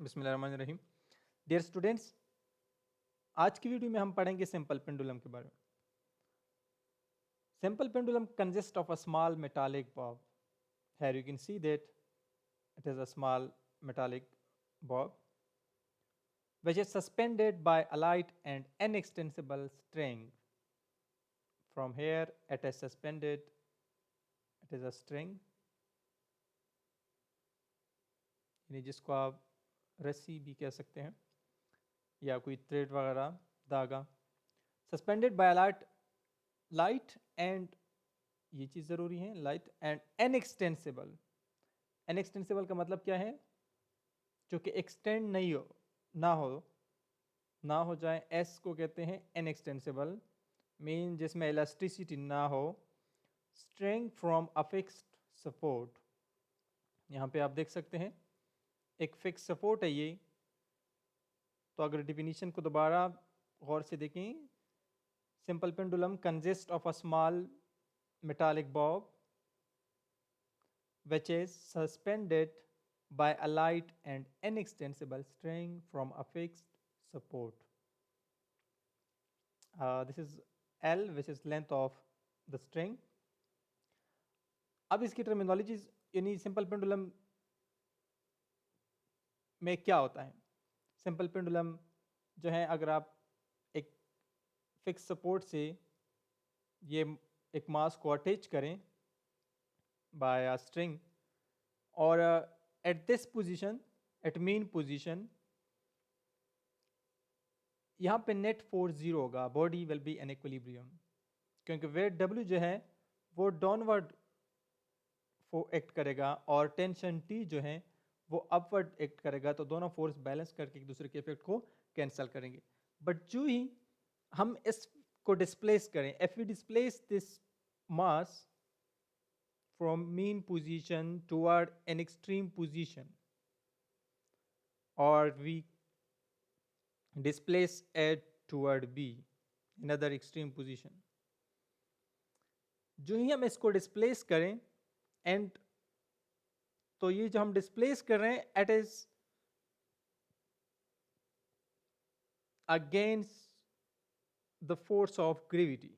बिस्मिल्लाहिर्रहमानिर्रहीम। Dear students, आज की वीडियो में हम पढ़ेंगे सिंपल पेंडुलम के बारे में। Simple pendulum consist of a small metallic Bob. Here you can see that it is a small metallic bob which is suspended by a light and inextensible string. From here it is suspended, it is a string, यानी जिसको आप रस्सी भी कह सकते हैं या कोई थ्रेड वगैरह धागा। सस्पेंडेड बाय लाइट एंड, ये चीज़ ज़रूरी है, लाइट एंड अनएक्सटेंसिबल। अनएक्सटेंसिबल का मतलब क्या है? जो कि एक्सटेंड नहीं हो, ना हो जाए, एस को कहते हैं अनएक्सटेंसिबल, मीन जिसमें इलास्टिसिटी ना हो। String from a fixed support, यहाँ पे आप देख सकते हैं एक फिक्स सपोर्ट है ये। तो अगर डिफिनीशन को दोबारा गौर से देखें, simple pendulum consist of a small metallic bob which is suspended by a light and inextensible string from a fixed support. This is L, which is length of the string. अब इसकी terminologies, यानी simple pendulum में क्या होता है। Simple pendulum जो है, अगर आप एक फिक्स सपोर्ट से ये एक मास को अटैच करें बाय अ स्ट्रिंग, और at this position, at mean position, यहाँ पे नेट फोर्स जीरो होगा, body will be in equilibrium, क्योंकि वेट डब्ल्यू जो है वो डाउनवर्ड एक्ट करेगा और टेंशन टी जो है वो अपवर्ड एक्ट करेगा। तो दोनों फोर्स बैलेंस करके एक दूसरे के इफेक्ट को कैंसिल करेंगे। बट जो ही हम इसको डिस्प्लेस करें, if we displace this mass from mean position toward an extreme position, और we displace it toward B, another extreme position, जो ही हम इसको डिस्प्लेस करें, एंड तो ये जो हम डिस्प्लेस कर रहे हैं, it is against the force of gravity.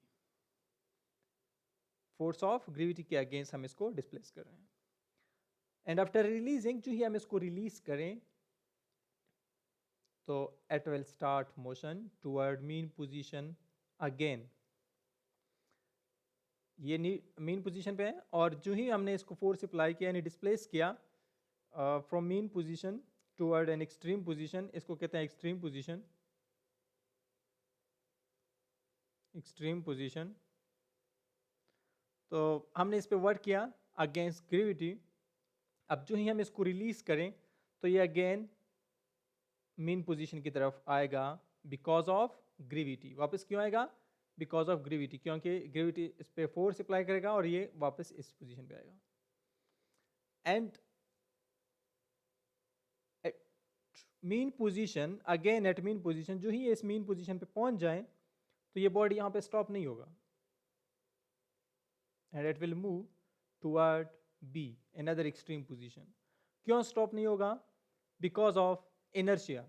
Force of gravity के अगेंस्ट हम इसको डिस्प्लेस कर रहे हैं। एंड आफ्टर रिलीजिंग, जो ही हम इसको रिलीज करें, तो it will start motion toward mean position again. ये मीन पोजीशन पे है, और जो ही हमने इसको फोर्स अप्लाई किया, यानी डिस्प्लेस किया from mean position toward an extreme position, इसको कहते हैं एक्सट्रीम पोजीशन। एक्सट्रीम पोजीशन, तो हमने इस पे वर्क किया अगेंस्ट ग्रेविटी। अब जो ही हम इसको रिलीज करें, तो ये अगेन मीन पोजीशन की तरफ आएगा बिकॉज ऑफ ग्रेविटी। वापस क्यों आएगा? बिकॉज ऑफ ग्रेविटी, क्योंकि ग्रेविटी इस पे फोर्स अप्लाई करेगा और ये वापस इस पोजीशन पे आएगा। And mean position, again at mean position, जो ही इस मीन पोजीशन पे पहुंच जाए, तो ये बॉडी यहां पे स्टॉप नहीं होगा, and it will move toward B, another extreme position. क्यों स्टॉप नहीं होगा? Because of inertia.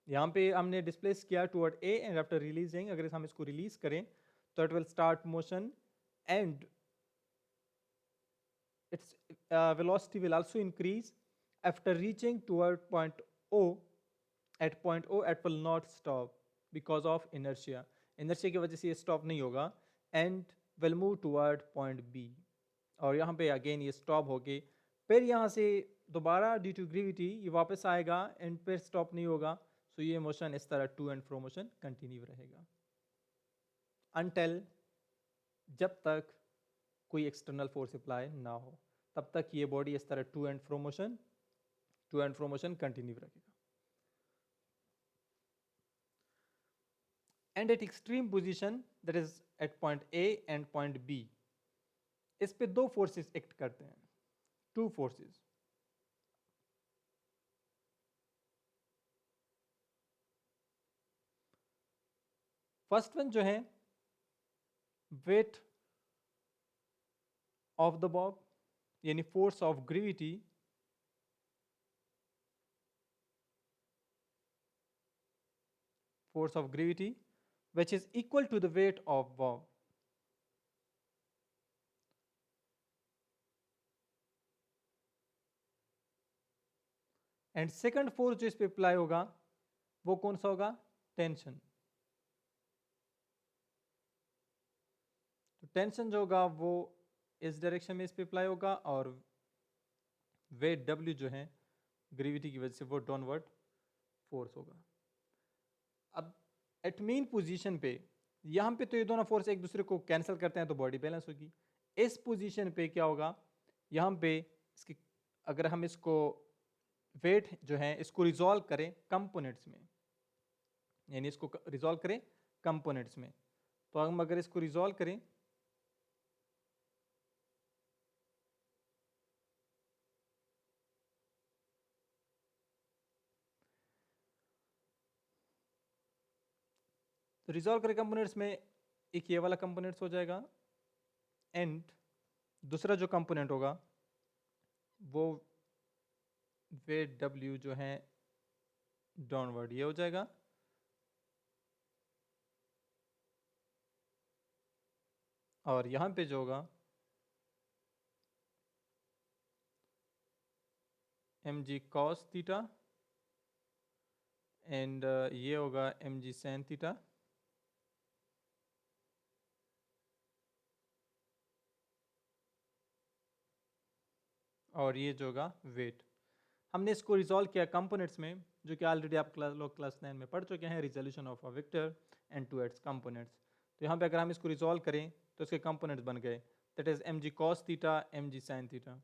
यहाँ पे हमने डिस्प्लेस किया toward A, and after releasing, अगर हम इसको रिलीज करें, तो it will start motion, and its velocity will also increase after reaching toward point O. At point O it will not stop because of inertia. Inertia की वजह से ये stop नहीं होगा, and will move toward point B, और यहाँ पे again ये stop होके फिर यहाँ से दोबारा due to gravity ये वापस आएगा, and फिर stop नहीं होगा। so ये motion इस तरह to and fro motion continue रहेगा until, जब तक कोई एक्सटर्नल फोर्स अप्लाई ना हो, तब तक ये बॉडी इस तरह to and fro motion continue रखेगा। And at extreme position, that is at point A and point B, इस पे दो फोर्सेस एक्ट करते हैं, टू फोर्सेस। फर्स्ट वन जो है वेट ऑफ द बॉब, यानी force of gravity, force of gravity which is equal to the weight of bob. And second force जो इस पे अप्लाई होगा वो कौन सा होगा? टेंशन. तो टेंशन जो होगा वो इस डायरेक्शन में इस पे अप्लाई होगा और वेट W जो है ग्रेविटी की वजह से वो डाउनवर्ड फोर्स होगा. अब एट मीन पोजीशन पे यहाँ पे तो ये दोनों फोर्स एक दूसरे को कैंसिल करते हैं तो बॉडी बैलेंस होगी. इस पोजीशन पे क्या होगा? यहाँ पे इसकी अगर हम इसको वेट जो है इसको रिजॉल्व करें कंपोनेंट्स में, यानी इसको रिजॉल्व करें कंपोनेंट्स में, तो हम अगर इसको रिजॉल्व करें तो रिजॉल्व करें कंपोनेंट्स में एक ये वाला कंपोनेंट्स हो जाएगा एंड दूसरा जो कंपोनेंट होगा वो वेट W जो है डाउनवर्ड ये हो जाएगा. और यहाँ पे जो होगा mg cos थीटा एंड ये होगा mg sin थीटा. और ये जो होगा वेट. हमने इसको रिजॉल्व किया कंपोनेंट्स में, जो कि ऑलरेडी आप क्लास 9 में पढ़ चुके हैं, resolution of a vector and to its components. तो यहाँ पे अगर हम इसको रिजॉल्व करें तो इसके कंपोनेंट्स बन गए, that is mg cos theta mg sin theta.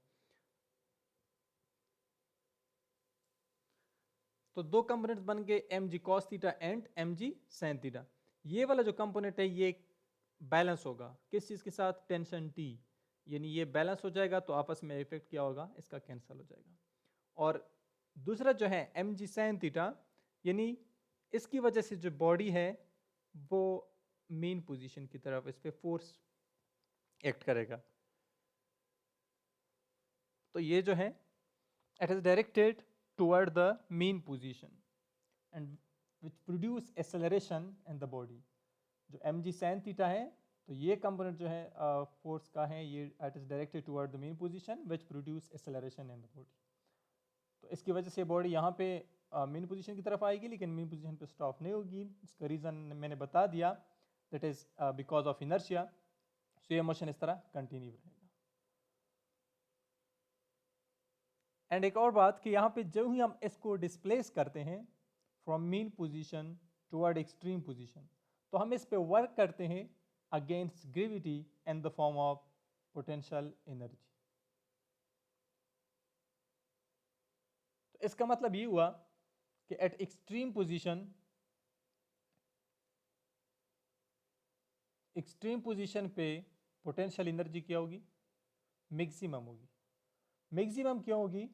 तो दो कंपोनेंट्स बन गए mg cos theta and mg sin theta. ये वाला जो कंपोनेंट है ये बैलेंस होगा किस चीज़ के साथ? Tension T. यानी ये बैलेंस हो जाएगा तो आपस में इफेक्ट क्या होगा? इसका कैंसिल हो जाएगा. और दूसरा जो है mg sin थीटा, यानी इसकी वजह से जो बॉडी है वो मेन पोजीशन की तरफ इस पे फोर्स एक्ट करेगा. तो ये जो है it is directed toward the main position and which produce acceleration in the body. जो mg sin थीटा है तो ये कंपोनेंट जो है फोर्स का है, ये it is directed toward the main position which produce acceleration in the body. तो इसकी वजह से बॉडी यहाँ पे मेन पोजीशन की तरफ आएगी लेकिन मेन पोजीशन पे स्टॉप नहीं होगी. इसका रीज़न मैंने बता दिया, that is because of inertia. So ये मोशन इस तरह कंटिन्यू रहेगा. एंड एक और बात कि यहाँ पे जब ही हम इसको डिस्प्लेस करते हैं from main position toward extreme position, तो हम इस पे वर्क करते हैं against gravity in the form of potential energy. तो इसका मतलब ये हुआ कि एट एक्सट्रीम पोजीशन पे पोटेंशियल एनर्जी क्या होगी? मैक्सिमम होगी. मैक्सिमम क्यों होगी?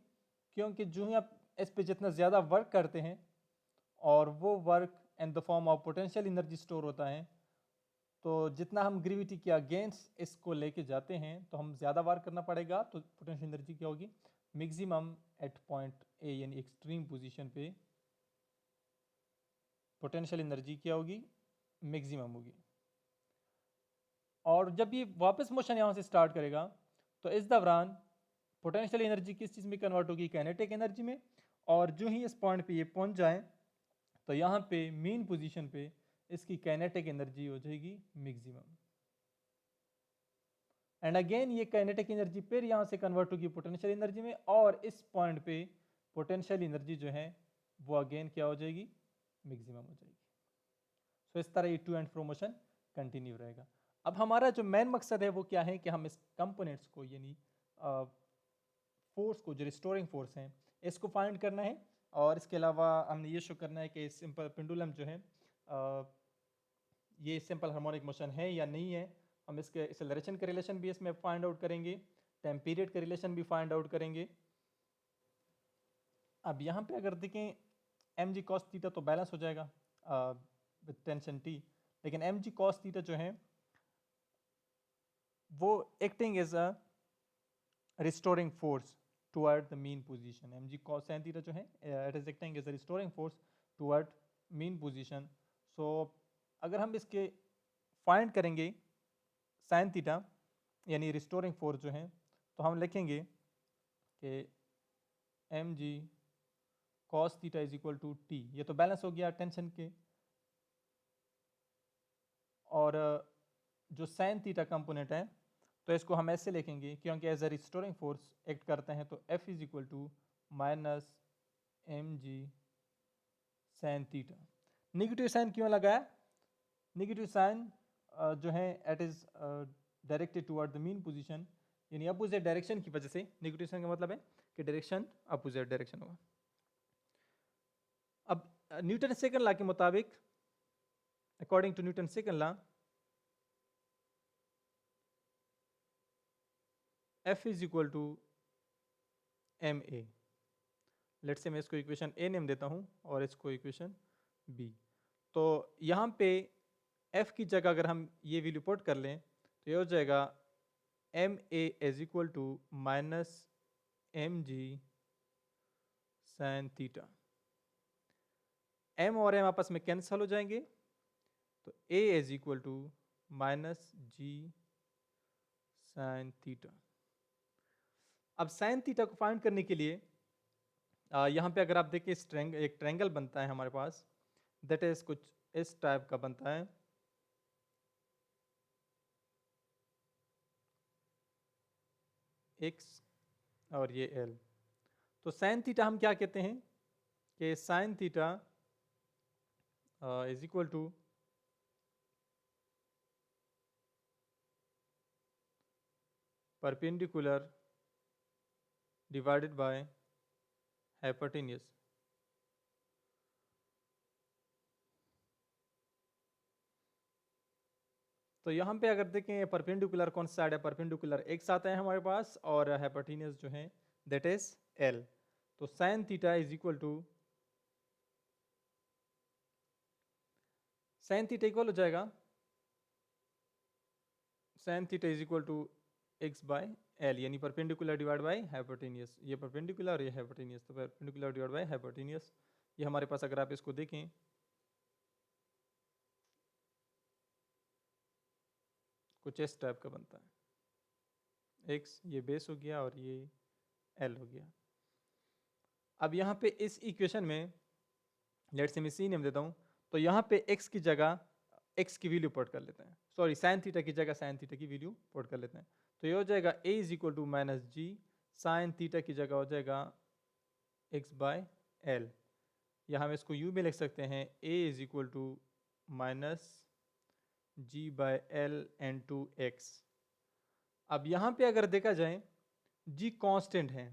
क्योंकि जो ही आप इस पे जितना ज़्यादा वर्क करते हैं और वो work in the form of potential energy store होता है, तो जितना हम ग्रेविटी के अगेंस्ट इसको लेके जाते हैं तो हम ज़्यादा वर्क करना पड़ेगा. तो पोटेंशियल एनर्जी क्या होगी? मैक्सिमम एट पॉइंट ए, यानी एक्सट्रीम पोजीशन पे पोटेंशियल एनर्जी क्या होगी? मैक्सिमम होगी. और जब ये वापस मोशन यहाँ से स्टार्ट करेगा तो इस दौरान पोटेंशियल एनर्जी किस चीज़ में कन्वर्ट होगी? काइनेटिक एनर्जी में. और जो ही इस पॉइंट पे ये पहुँच जाए तो यहाँ पे मेन पोजीशन पे इसकी काइनेटिक एनर्जी हो जाएगी मैक्सिमम. एंड अगेन ये काइनेटिक एनर्जी फिर यहाँ से कन्वर्ट होगी पोटेंशियल एनर्जी में, और इस पॉइंट पे पोटेंशियल एनर्जी जो है वो अगेन क्या हो जाएगी? मैक्सिमम हो जाएगी. सो इस तरह ये to and fro motion continue रहेगा. अब हमारा जो मेन मकसद है वो क्या है कि हम इस कंपोनेंट्स को, यानी फोर्स को, जो रिस्टोरिंग फोर्स हैं, इसको फाइंड करना है. और इसके अलावा हमने ये शो करना है कि सिंपल पेंडुलम जो है ये सिंपल हार्मोनिक मोशन है या नहीं है. हम इसके एक्सेलरेशन का रिलेशन भी इसमें फाइंड आउट करेंगे, टाइम पीरियड का रिलेशन भी फाइंड आउट करेंगे. अब यहाँ पे अगर देखें mg cos थीटा तो बैलेंस हो जाएगा विद टेंशन T, लेकिन mg cos थीटा जो है वो acting as a restoring force toward the mean position. mg cos sin theta जो है it is acting as a restoring force toward mean position. So अगर हम इसके फाइंड करेंगे साइन थीटा यानी रिस्टोरिंग फोर्स जो है, तो हम लिखेंगे कि M G cos theta is equal to T. ये तो बैलेंस हो गया टेंशन के, और जो साइन थीटा कंपोनेंट है तो इसको हम ऐसे लिखेंगे क्योंकि as a restoring force act करते हैं, तो F is equal to minus M G sine theta. Negative sign क्यों लगाया? निगेटिव साइन जो है it is directed toward the mean position, यानी अपोजिट डायरेक्शन की वजह से निगेटिव साइन का मतलब है कि डायरेक्शन अपोजिट डायरेक्शन होगा। अब न्यूटन सेकंड लॉ के मुताबिक, according to Newton second law, F is equal to M A. Let's say मैं इसको इक्वेशन ए नेम देता हूँ और इसको इक्वेशन बी। तो यहाँ पे एफ की जगह अगर हम ये वैल्यू पुट कर लें तो ये हो जाएगा M A is equal to minus M G sine theta. M और एम आपस में कैंसल हो जाएंगे, तो A is equal to minus G sine theta. अब साइन थीटा को फाइंड करने के लिए यहाँ पे अगर आप देखिए एक ट्रायंगल बनता है हमारे पास, दैट इज कुछ इस टाइप का बनता है। एक्स और ये एल। तो साइन थीटा हम क्या कहते हैं कि sine theta is equal to perpendicular divided by hypotenuse. तो यहाँ पे अगर देखें परपेंडिकुलर कौन सा साइड है, परपेंडिकुलर एक साथ है हमारे पास, और हाइपोटेन्यूज जो है दैट इज एल। तो sine theta is equal to, sine theta इक्वल हो जाएगा, sine theta is equal to X by L, यानी परपेंडिकुलर डिवाइड बाय हाइपोटेन्यूज। ये परपेंडिकुलर और ये हाइपोटेन्यूज, तो परपेंडिकुलर डिवाइड बाय हाइपोटेन्यूज ये हमारे पास अगर आप इसको देखें कुछ इस टाइप का बनता है। एक्स ये बेस हो गया और ये एल हो गया। अब यहाँ पे इस इक्वेशन में लेट से मैं सी नेम देता हूँ, तो यहाँ पे एक्स की जगह एक्स की वैल्यू पुट कर लेते हैं, सॉरी साइन थीटा की जगह साइन थीटा की वैल्यू पुट कर लेते हैं। तो ये हो जाएगा A is equal to minus G, sine theta की जगह हो जाएगा एक्स बाय एल, या हम इसको यू में लिख सकते हैं A is equal to minus G by L into X. अब यहाँ पे अगर देखा जाए जी कांस्टेंट है,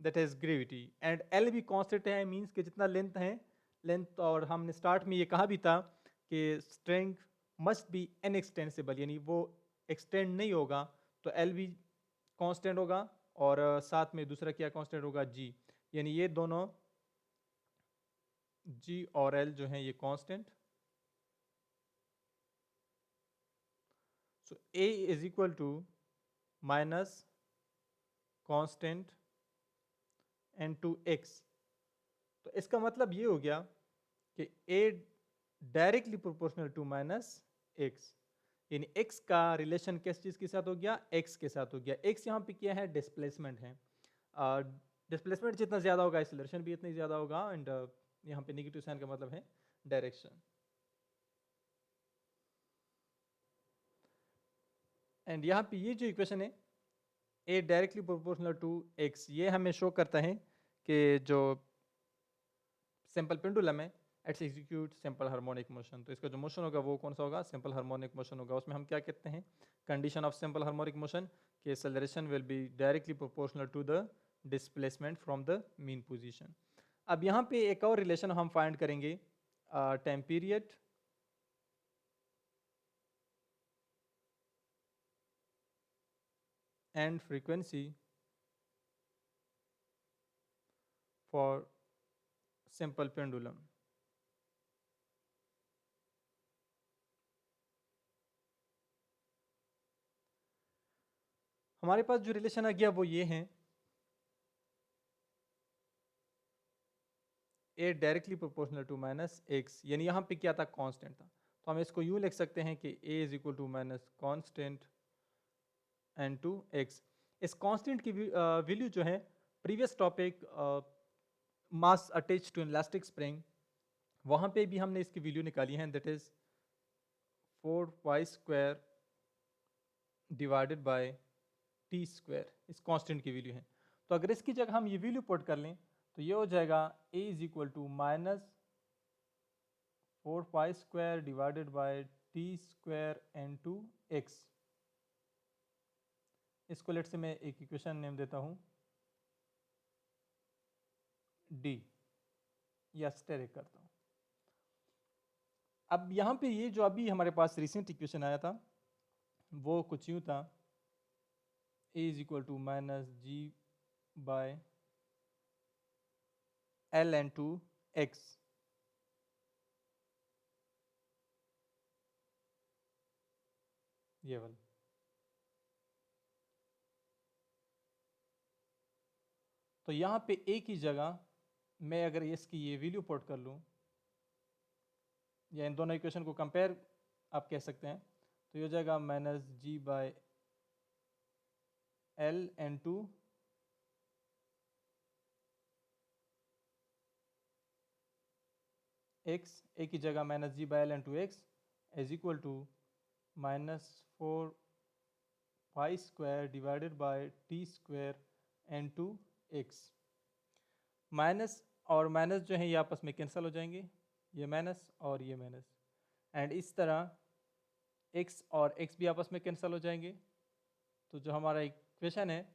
that is gravity, and L भी कांस्टेंट है, मींस कि जितना लेंथ है लेंथ, और हमने स्टार्ट में ये कहा भी था कि स्ट्रेंथ मस्ट बी इनएक्सटेंसिबल, यानी वो एक्सटेंड नहीं होगा, तो एल भी कांस्टेंट होगा, और साथ में दूसरा क्या कांस्टेंट होगा, जी, यानी ये दोनों जी और एल जो है ये constant. So A is equal to minus constant into X. तो इसका मतलब ये हो गया कि A directly proportional to minus X, यानी एक्स का रिलेशन किस चीज के साथ हो गया, एक्स के साथ हो गया। एक्स यहाँ पे क्या है, डिस्प्लेसमेंट है। डिस्प्लेसमेंट जितना ज्यादा होगा एक्सेलरेशन भी इतना ज्यादा होगा, एंड यहाँ पे नेगेटिव साइन का मतलब है डायरेक्शन। एंड यहाँ पे ये जो इक्वेशन है A directly proportional to X, ये हमें शो करता है कि जो सिंपल पेंडुलम है it's execute simple harmonic motion. तो इसका जो मोशन होगा वो कौन सा होगा, सिंपल हार्मोनिक मोशन होगा। उसमें हम क्या कहते हैं, condition of simple harmonic motion कि acceleration will be directly proportional to the displacement from the mean position. अब यहाँ पे एक और रिलेशन हम फाइंड करेंगे, time period and frequency for simple pendulum. हमारे पास जो रिलेशन आ गया वो ये है, A directly proportional to minus X, यानी यहाँ पे क्या था, कांस्टेंट था, तो हम इसको यूँ लिख सकते हैं कि A is equal to minus constant into X. इस कांस्टेंट की वैल्यू जो है, previous topic mass attach to elastic spring, वहाँ पे भी हमने इसकी वैल्यू निकाली है, that is 4y square divided by T square, इस कांस्टेंट की वैल्यू है। तो अगर इसकी जगह हम ये वैल्यू पुट कर लें तो ये हो जाएगा a is equal to minus 4 square divided by T square into X. इसको लेट से मैं एक इक्वेशन नेम देता हूँ डी, या स्टेरिक करता हूँ। अब यहाँ पे ये जो अभी हमारे पास रिसेंट इक्वेशन आया था वो कुछ यूँ था, a is equal to minus G by L into X. ये वाला, तो यहाँ पे a की जगह मैं अगर इसकी ये वैल्यू पुट कर लूँ, या इन दोनों इक्वेशन को कंपेयर आप कह सकते हैं, तो ये हो जाएगा minus G by L into X, A की जगह minus G by L into X is equal to minus 4 square divided by T square into X. Minus और माइनस जो है ये आपस में कैंसिल हो जाएंगे, ये माइनस और ये माइनस, एंड इस तरह x और x भी आपस में कैंसिल हो जाएंगे। तो जो हमारा इक्वेशन है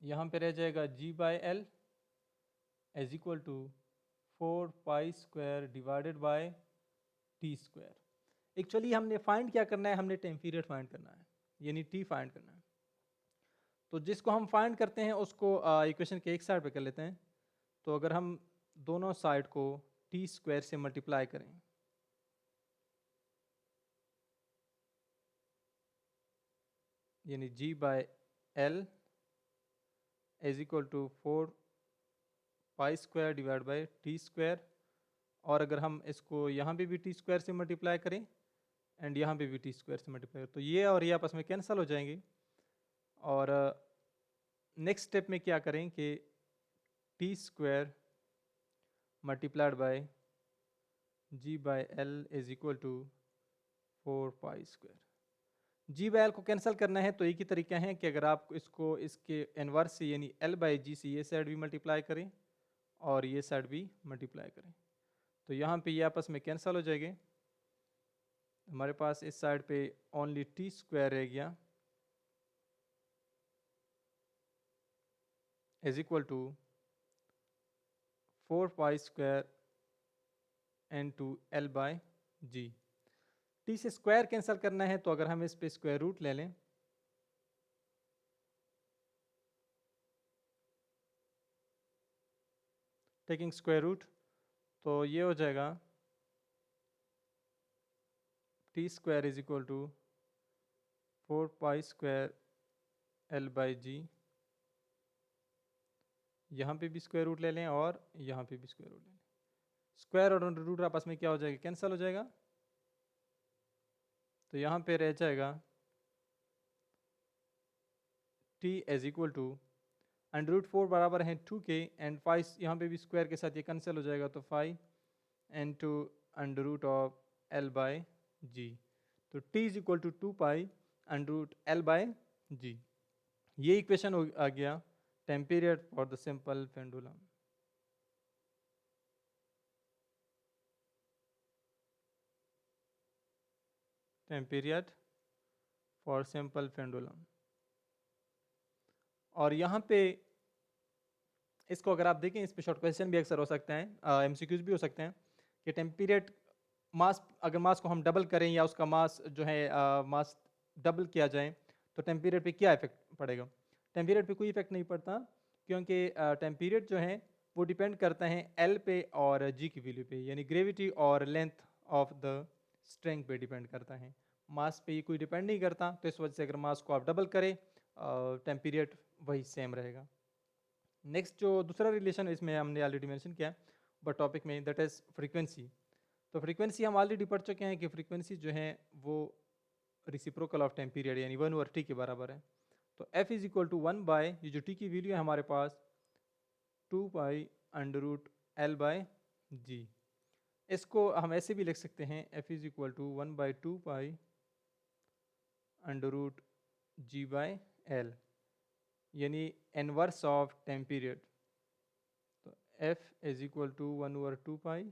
यहाँ पे रह जाएगा g by L is equal to 4 square divided by T square. Actually हमने फाइंड क्या करना है, हमने टाइम पीरियड फाइंड करना है, यानी t फाइंड करना है। तो जिसको हम फाइंड करते हैं उसको इक्वेशन के एक साइड पे कर लेते हैं। तो अगर हम दोनों साइड को टी स्क्वायर से मल्टीप्लाई करें, यानी G by L is equal to 4 square divide by T square, और अगर हम इसको यहाँ पे भी टी स्क्वायर से मल्टीप्लाई करें एंड यहाँ पे भी टी स्क्वायर से मल्टीप्लाई करें, तो ये और ये आपस में कैंसिल हो जाएंगे। और नेक्स्ट स्टेप में क्या करें कि T square multiplied by G by L is equal to 4 square. G by L को कैंसिल करना है तो एक ही तरीका है कि अगर आप इसको इसके इनवर्स से यानी एल बाय जी से ये साइड भी मल्टीप्लाई करें और ये साइड भी मल्टीप्लाई करें, तो यहाँ पे ये आपस में कैंसिल हो जाएंगे। हमारे पास इस साइड पे ओनली टी स्क्वायर रह गया is equal to 4 square into L by G. T से स्क्वायर कैंसिल करना है तो अगर हम इस पे स्क्वायर रूट ले लें, टेकिंग स्क्वायर रूट, तो ये हो जाएगा T square is equal to 4 square L by G. यहाँ पे भी स्क्वायर रूट ले लें और यहाँ पे भी स्क्वायर रूट ले लें, स्क्वायर और रूट आपस में क्या हो जाएगा, कैंसिल हो जाएगा। तो यहाँ पे रह जाएगा t इज इक्वल टू √4 बराबर है 2 के, एंड 5 यहाँ पे भी स्क्वायर के साथ ये कैंसिल हो जाएगा, तो 5 into under root of L by G. तो t is equal to 2 pi under root L by G. ये इक्वेशन आ गया time period for the simple pendulum. Time period for simple pendulum. और यहाँ पे इसको अगर आप देखें, इस पे शॉर्ट क्वेश्चन भी अक्सर हो सकते हैं, एमसीक्यूज भी हो सकते हैं कि टाइम पीरियड मास, अगर मास को हम डबल करें या उसका मास जो है मास डबल किया जाए तो टाइम पीरियड पे क्या इफेक्ट पड़ेगा। टाइम पीरियड पे कोई इफेक्ट नहीं पड़ता, क्योंकि टाइम पीरियड जो है वो डिपेंड करता है एल पे और जी की वैल्यू पे, यानी ग्रेविटी और लेंथ ऑफ द स्ट्रिंग पे डिपेंड करता है। मास पे ये कोई डिपेंड नहीं करता, तो इस वजह से अगर मास को आप डबल करें टाइम पीरियड वही सेम रहेगा। नेक्स्ट जो दूसरा रिलेशन है इसमें हमने ऑलरेडी मेंशन किया है बट टॉपिक में, दैट इज़ फ्रीक्वेंसी। तो फ्रीक्वेंसी हम ऑलरेडी पढ़ चुके हैं कि फ्रीक्वेंसी जो है वो रिसिप्रोकल ऑफ टाइम पीरियड यानी 1/t के बराबर है। तो f is equal to 1 by, ये जो t की वैल्यू है हमारे पास 2 pi under root L by G. इसको हम ऐसे भी लिख सकते हैं f is equal to 1/2 pi under root G by L, यानी इनवर्स ऑफ टाइम पीरियड। तो f is equal to 1/2 pi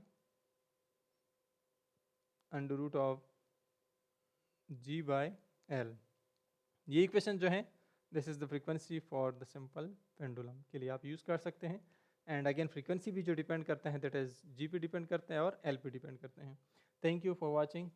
under root of G by L. ये इक्वेशन जो है this is the frequency for the simple pendulum के लिए आप use कर सकते हैं। एंड अगेन फ्रीक्वेंसी भी जो डिपेंड करते हैं दैट इज जी पे डिपेंड करते हैं और एल पे डिपेंड करते हैं। Thank you for watching.